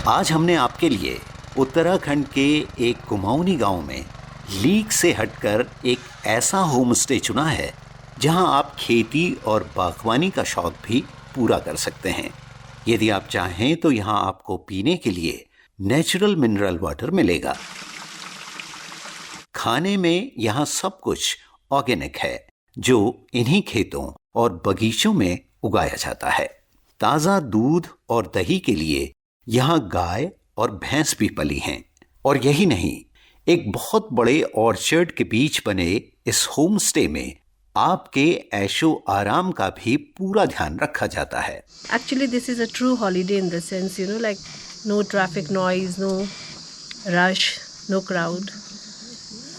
आज हमने आपके लिए उत्तराखंड के एक कुमाऊनी गांव में लीक से हटकर एक ऐसा होम स्टे चुना है जहां आप खेती और बागवानी का शौक भी पूरा कर सकते हैं। यदि आप चाहें तो यहां आपको पीने के लिए नेचुरल मिनरल वाटर मिलेगा। खाने में यहां सब कुछ ऑर्गेनिक है जो इन्हीं खेतों और बगीचों में उगाया जाता है। ताज़ा दूध और दही के लिए यहाँ गाय और भैंस भी पली हैं। और यही नहीं, एक बहुत बड़े ऑर्चर्ड के बीच बने इस होम स्टे में आपके ऐशो आराम का भी पूरा ध्यान रखा जाता है। Actually, this is a true holiday in the sense, like no traffic noise, no rush, no crowd.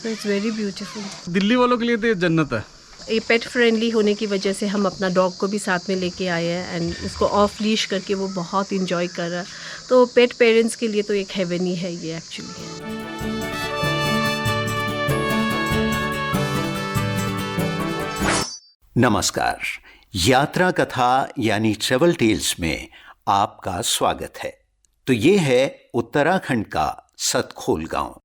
So it's very beautiful. Delhi वालों के लिए तो ये जन्नत है। ये पेट फ्रेंडली होने की वजह से हम अपना डॉग को भी साथ में लेके आए हैं एंड उसको ऑफ लीश करके वो बहुत इंजॉय कर रहा है। तो पेट पेरेंट्स के लिए तो एक हेवन ही है ये एक्चुअली। नमस्कार, यात्रा कथा यानी ट्रेवल टेल्स में आपका स्वागत है। तो ये है उत्तराखंड का सतखोल गांव।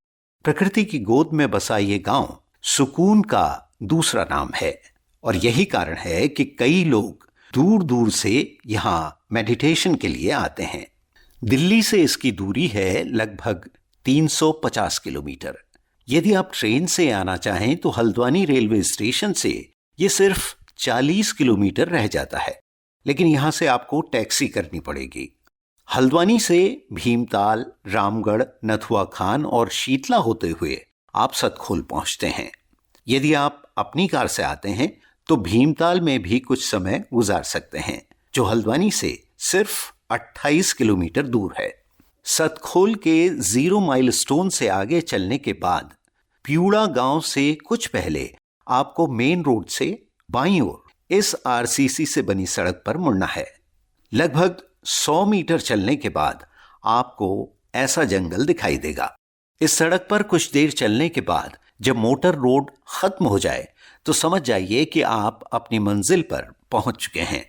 प्रकृति की गोद में बसा ये गांव सुकून का दूसरा नाम है और यही कारण है कि कई लोग दूर दूर से यहाँ मेडिटेशन के लिए आते हैं। दिल्ली से इसकी दूरी है लगभग 350 किलोमीटर। यदि आप ट्रेन से आना चाहें तो हल्द्वानी रेलवे स्टेशन से ये सिर्फ 40 किलोमीटर रह जाता है, लेकिन यहाँ से आपको टैक्सी करनी पड़ेगी। हल्द्वानी से भीमताल, रामगढ़, नथुआ खान और शीतला होते हुए आप सतखोल पहुँचते हैं। यदि आप अपनी कार से आते हैं तो भीमताल में भी कुछ समय गुजार सकते हैं, जो हल्द्वानी से सिर्फ 28 किलोमीटर दूर है। सतखोल के 0 माइलस्टोन से आगे चलने के बाद प्यूड़ा गांव से कुछ पहले आपको मेन रोड से बाईं ओर इस आरसीसी से बनी सड़क पर मुड़ना है। लगभग 100 मीटर चलने के बाद आपको ऐसा जंगल दिखाई देगा। इस सड़क पर कुछ देर चलने के बाद जब मोटर रोड खत्म हो जाए तो समझ जाइए कि आप अपनी मंजिल पर पहुंच चुके हैं।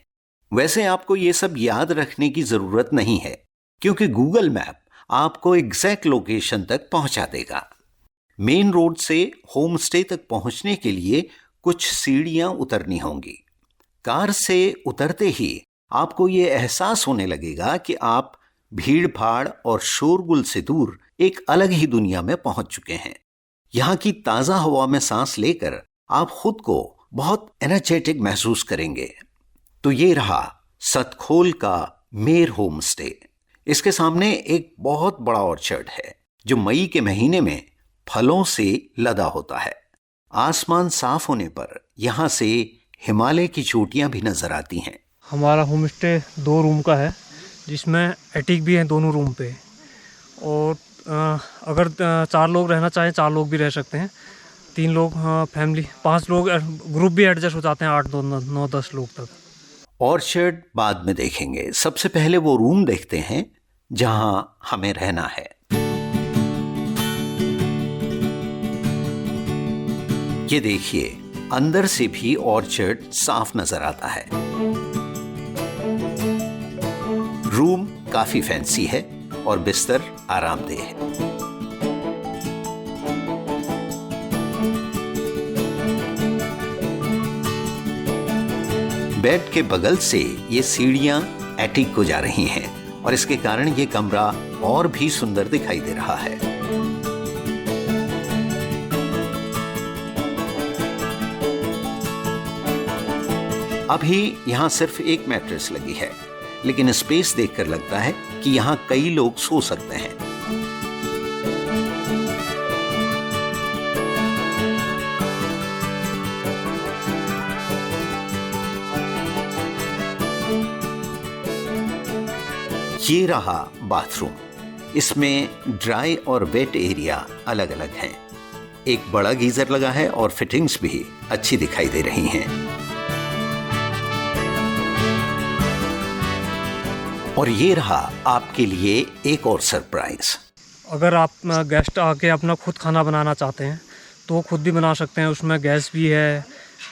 वैसे आपको ये सब याद रखने की जरूरत नहीं है, क्योंकि गूगल मैप आपको एग्जैक्ट लोकेशन तक पहुंचा देगा। मेन रोड से होम स्टे तक पहुंचने के लिए कुछ सीढ़ियां उतरनी होंगी। कार से उतरते ही आपको ये एहसास होने लगेगा कि आप भीड़ भाड़ और शोरगुल से दूर एक अलग ही दुनिया में पहुंच चुके हैं। यहाँ की ताज़ा हवा में सांस लेकर आप खुद को बहुत एनर्जेटिक महसूस करेंगे। तो ये रहा सतखोल का मेर होम स्टे। इसके सामने एक बहुत बड़ा ऑर्चर्ड है जो मई के महीने में फलों से लदा होता है। आसमान साफ होने पर यहाँ से हिमालय की चोटियाँ भी नजर आती हैं। हमारा होम स्टे 2 रूम का है, जिसमें एटिक भी है दोनों रूम पे। और अगर 4 लोग रहना चाहें 4 लोग भी रह सकते हैं। 3 लोग फैमिली, 5 लोग ग्रुप भी एडजस्ट हो जाते हैं, 8, 9, 10 लोग तक। ऑर्चर्ड बाद में देखेंगे। सबसे पहले वो रूम देखते हैं जहां हमें रहना है। ये देखिए, अंदर से भी ऑर्चर्ड साफ नजर आता है। रूम काफी फैंसी है और बिस्तर आरामदेह है। बेड के बगल से ये सीढ़ियां एटिक को जा रही हैं और इसके कारण ये कमरा और भी सुंदर दिखाई दे रहा है। अभी यहां सिर्फ एक मैट्रेस लगी है, लेकिन स्पेस देखकर लगता है कि यहाँ कई लोग सो सकते हैं। ये रहा बाथरूम। इसमें ड्राई और वेट एरिया अलग अलग हैं। एक बड़ा गीजर लगा है और फिटिंग्स भी अच्छी दिखाई दे रही हैं। और ये रहा आपके लिए एक और सरप्राइज। अगर आप गेस्ट आके अपना खुद खाना बनाना चाहते हैं तो खुद भी बना सकते हैं। उसमें गैस भी है,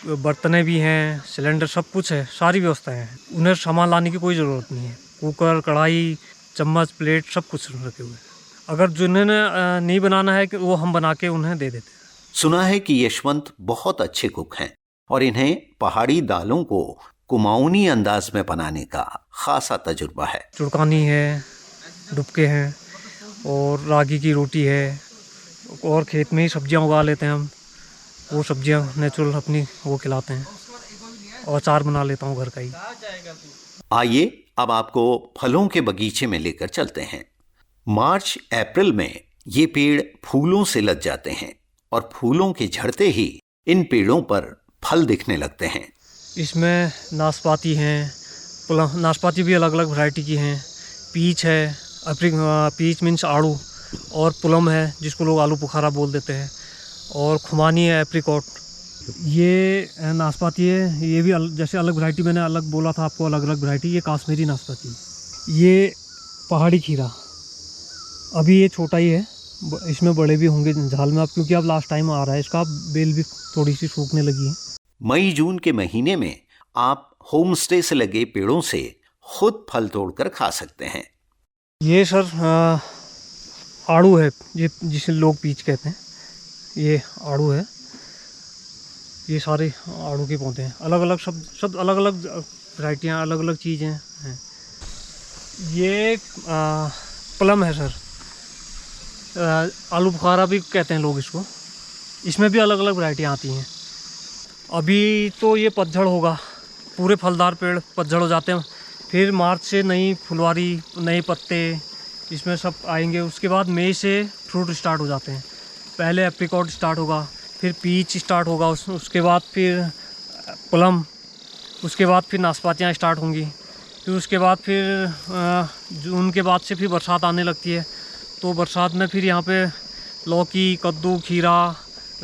बर्तनें भी हैं, सिलेंडर, सब कुछ है, सारी व्यवस्थाएं हैं। उन्हें सामान लाने की कोई ज़रूरत नहीं है। कुकर, कढ़ाई, चम्मच प्लेट सब कुछ रखे हुए हैं। अगर जिन्होंने नहीं बनाना है कि वो हम बना के उन्हें दे देते हैं। सुना है कि यशवंत बहुत अच्छे कुक हैं और इन्हें पहाड़ी दालों को कुमाऊनी अंदाज में बनाने का खासा तजुर्बा है। चुड़कानी है, डुबके हैं और रागी की रोटी है, और खेत में ही सब्जियां उगा लेते हैं हम। वो सब्जियां नेचुरल अपनी वो खिलाते हैं, और अचार बना लेता हूँ घर का ही। आइए अब आपको फलों के बगीचे में लेकर चलते हैं। मार्च अप्रैल में ये पेड़ फूलों से लद जाते हैं और फूलों के झड़ते ही इन पेड़ों पर फल दिखने लगते हैं। इसमें नाशपाती हैं, नाशपाती भी अलग अलग वैरायटी की हैं। पीच है, पीच मीन्स आड़ू, और पुलम है जिसको लोग आलू बुखारा बोल देते हैं, और खुमानी है, एप्रिकॉट। ये नाशपाती है, ये भी जैसे अलग वैरायटी मैंने अलग बोला था आपको, अलग अलग वैरायटी। ये काश्मीरी नाशपाती। ये पहाड़ी खीरा, अभी ये छोटा ही है, इसमें बड़े भी होंगे झाल में अब, क्योंकि अब लास्ट टाइम आ रहा है इसका, बेल भी थोड़ी सी सूखने लगी है। मई जून के महीने में आप होम स्टे से लगे पेड़ों से खुद फल तोड़कर खा सकते हैं। ये सर आड़ू है, ये जिसे लोग पीच कहते हैं, ये आड़ू है। ये सारे आड़ू के पौधे हैं, अलग अलग सब अलग अलग वैरायटियाँ, अलग अलग चीज़ें हैं। ये प्लम है सर, आलू बुखारा भी कहते हैं लोग इसको। इसमें भी अलग अलग वैरायटियाँ आती हैं। अभी तो ये पतझड़ होगा, पूरे फलदार पेड़ पतझड़ हो जाते हैं। फिर मार्च से नई फुलवारी, नए पत्ते इसमें सब आएंगे। उसके बाद मई से फ्रूट स्टार्ट हो जाते हैं। पहले एप्रिकॉट स्टार्ट होगा, फिर पीच स्टार्ट होगा, उसके बाद फिर प्लम, उसके बाद फिर नाशपातियाँ स्टार्ट होंगी। फिर उसके बाद फिर जून के बाद से फिर बरसात आने लगती है। तो बरसात में फिर यहाँ पे लौकी, कद्दू, खीरा,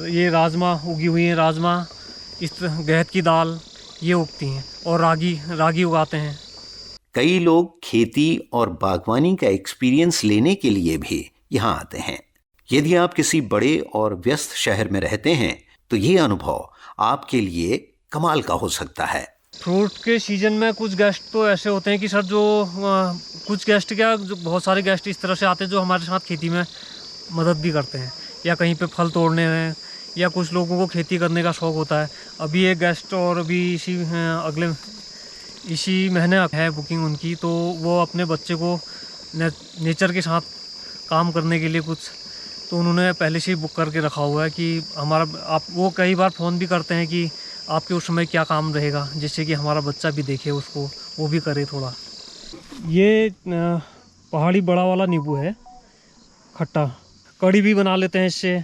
ये राजमा उगी हुई हैं, राजमा, इस गहत की दाल ये उगती हैं, और रागी उगाते हैं। कई लोग खेती और बागवानी का एक्सपीरियंस लेने के लिए भी यहाँ आते हैं। यदि आप किसी बड़े और व्यस्त शहर में रहते हैं तो ये अनुभव आपके लिए कमाल का हो सकता है। फ्रूट के सीज़न में कुछ गेस्ट तो ऐसे होते हैं कि सर जो कुछ गेस्ट क्या, जो बहुत सारे गेस्ट इस तरह से आते हैं जो हमारे साथ खेती में मदद भी करते हैं, या कहीं पे फल तोड़ने में, या कुछ लोगों को खेती करने का शौक़ होता है। अभी एक गेस्ट और अभी इसी महीने है बुकिंग उनकी, तो वो अपने बच्चे को नेचर के साथ काम करने के लिए कुछ, तो उन्होंने पहले से ही बुक करके रखा हुआ है कि वो कई बार फ़ोन भी करते हैं कि आपके उस समय क्या काम रहेगा, जिससे कि हमारा बच्चा भी देखे उसको, वो भी करे थोड़ा। ये पहाड़ी बड़ा वाला नींबू है, खट्टा, कड़ी भी बना लेते हैं इससे,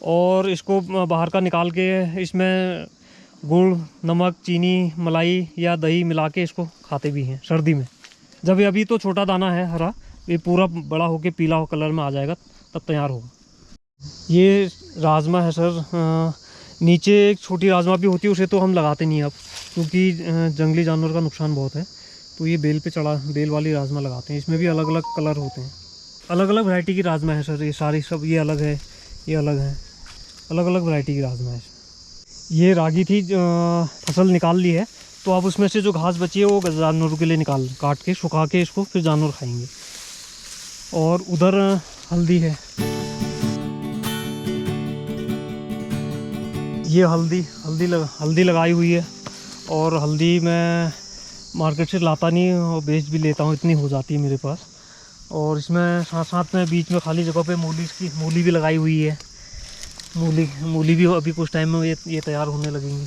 और इसको बाहर का निकाल के इसमें गुड़, नमक, चीनी, मलाई या दही मिला के इसको खाते भी हैं सर्दी में। जब अभी तो छोटा दाना है हरा, ये पूरा बड़ा होके पीला कलर में आ जाएगा तब तैयार होगा। ये राजमा है सर, नीचे एक छोटी राजमा भी होती है, उसे तो हम लगाते नहीं अब, क्योंकि जंगली जानवर का नुकसान बहुत है। तो ये बेल वाली राजमा लगाते हैं। इसमें भी अलग अलग कलर होते हैं, अलग अलग वैरायटी की राजमा है सर। ये सारी सब, ये अलग है, ये अलग है, अलग अलग वैरायटी की राजमा है। ये रागी थी, फसल निकाल ली है, तो अब उसमें से जो घास बची है वो जानवरों के लिए काट के सुखा के इसको फिर जानवर खाएंगे। और उधर हल्दी है, ये हल्दी लगाई हुई है, और हल्दी मैं मार्केट से लाता नहीं और बेच भी लेता हूँ, इतनी हो जाती है मेरे पास। और इसमें साथ साथ में बीच में खाली जगह पे मूली भी लगाई हुई है। मूली भी अभी कुछ टाइम में ये तैयार होने लगेंगी।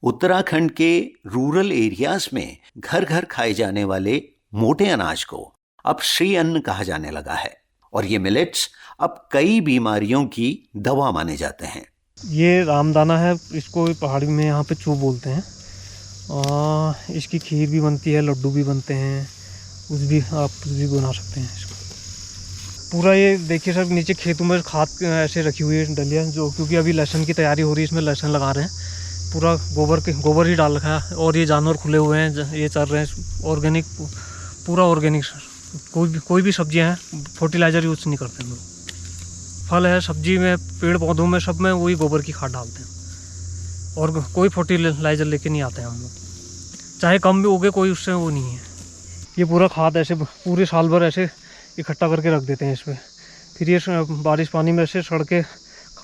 उत्तराखंड के रूरल एरियाज में घर घर खाए जाने वाले मोटे अनाज को अब श्री अन्न कहा जाने लगा है, और ये मिलेट्स अब कई बीमारियों की दवा माने जाते हैं। ये रामदाना है, इसको पहाड़ी में यहाँ पे चू बोलते हैं। इसकी खीर भी बनती है, लड्डू भी बनते हैं, आप भी बना सकते हैं इसको। पूरा ये देखिए सर, नीचे खेतों में खाद ऐसे रखी हुई है डलिया, जो क्योंकि अभी लहसुन की तैयारी हो रही है, इसमें लहसुन लगा रहे हैं। पूरा गोबर ही डाल रखा है, और ये जानवर खुले हुए हैं, ये चल रहे हैं ऑर्गेनिक, पूरा ऑर्गेनिक सर। कोई भी सब्जियां हैं फर्टिलाइज़र यूज़ नहीं करते हम लोग। फल है, सब्जी में, पेड़ पौधों में, सब में वही गोबर की खाद डालते हैं, और कोई फर्टिलाइज़र लेके नहीं आते हैं हम लोग। चाहे कम भी उगे, कोई उससे वो नहीं है। ये पूरा खाद ऐसे पूरे साल भर ऐसे इकट्ठा करके रख देते हैं इस पर। फिर ये बारिश पानी में ऐसे सड़ के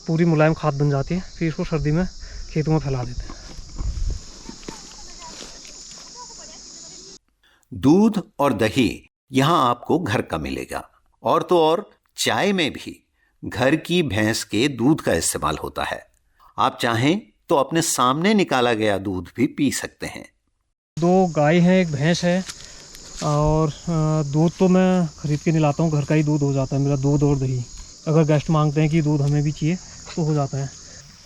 पूरी मुलायम खाद बन जाती है, फिर इसको सर्दी में खेतों में फैला देते हैं। दूध और दही यहाँ आपको घर का मिलेगा, और तो और चाय में भी घर की भैंस के दूध का इस्तेमाल होता है। आप चाहें तो अपने सामने निकाला गया दूध भी पी सकते हैं। 2 गाय हैं, 1 भैंस है, और दूध तो मैं खरीद के नहीं लाता हूँ, घर का ही दूध हो जाता है मेरा, दूध और दही। अगर गेस्ट मांगते हैं कि दूध हमें भी चाहिए तो हो जाता है।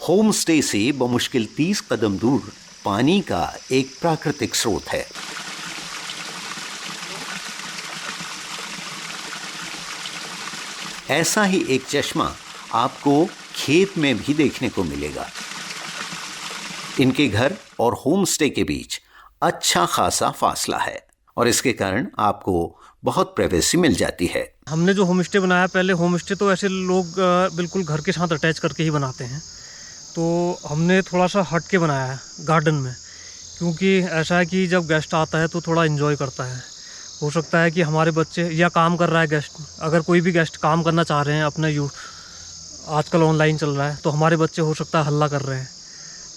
होम स्टे से बमुश्किल 30 कदम दूर पानी का एक प्राकृतिक स्रोत है। ऐसा ही एक चश्मा आपको खेत में भी देखने को मिलेगा। इनके घर और होम स्टे के बीच अच्छा खासा फासला है, और इसके कारण आपको बहुत प्राइवेसी मिल जाती है। हमने जो होम स्टे बनाया, पहले होम स्टे तो ऐसे लोग बिल्कुल घर के साथ अटैच करके ही बनाते हैं, तो हमने थोड़ा सा हट के बनाया है गार्डन में, क्योंकि ऐसा है कि जब गेस्ट आता है तो थोड़ा इन्जॉय करता है। हो सकता है कि हमारे बच्चे या काम कर रहा है गेस्ट, अगर कोई भी गेस्ट काम करना चाह रहे हैं अपना आजकल ऑनलाइन चल रहा है, तो हमारे बच्चे हो सकता है हल्ला कर रहे हैं,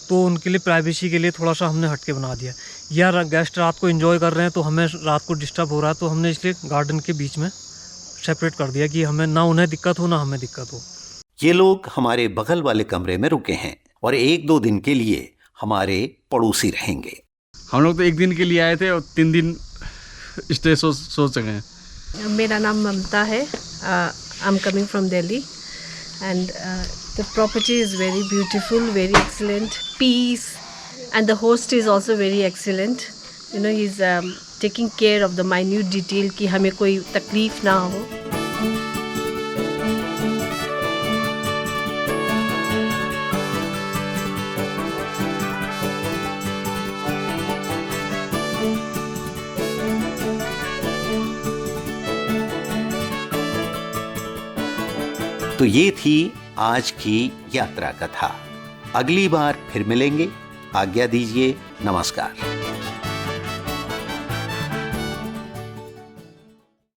तो उनके लिए प्राइवेसी के लिए थोड़ा सा हमने हट के बना दिया। या गेस्ट रात को एंजॉय कर रहे हैं तो हमें रात को डिस्टर्ब हो रहा है, तो हमने इसलिए गार्डन के बीच में सेपरेट कर दिया कि हमें ना उन्हें दिक्कत हो ना हमें दिक्कत हो। ये लोग हमारे बगल वाले कमरे में रुके हैं और 1-2 दिन के लिए हमारे पड़ोसी रहेंगे। हम लोग तो 1 दिन के लिए आए थे और 3 दिन स्टे सोच सके हैं। मेरा नाम ममता है। I am coming from Delhi and the property is very beautiful, very excellent, peace, and the host is also very excellent. You know, he's taking care of the minute detail कि हमें कोई तकलीफ ना हो। तो ये थी आज की यात्रा कथा। अगली बार फिर मिलेंगे। आज्ञा दीजिए। नमस्कार।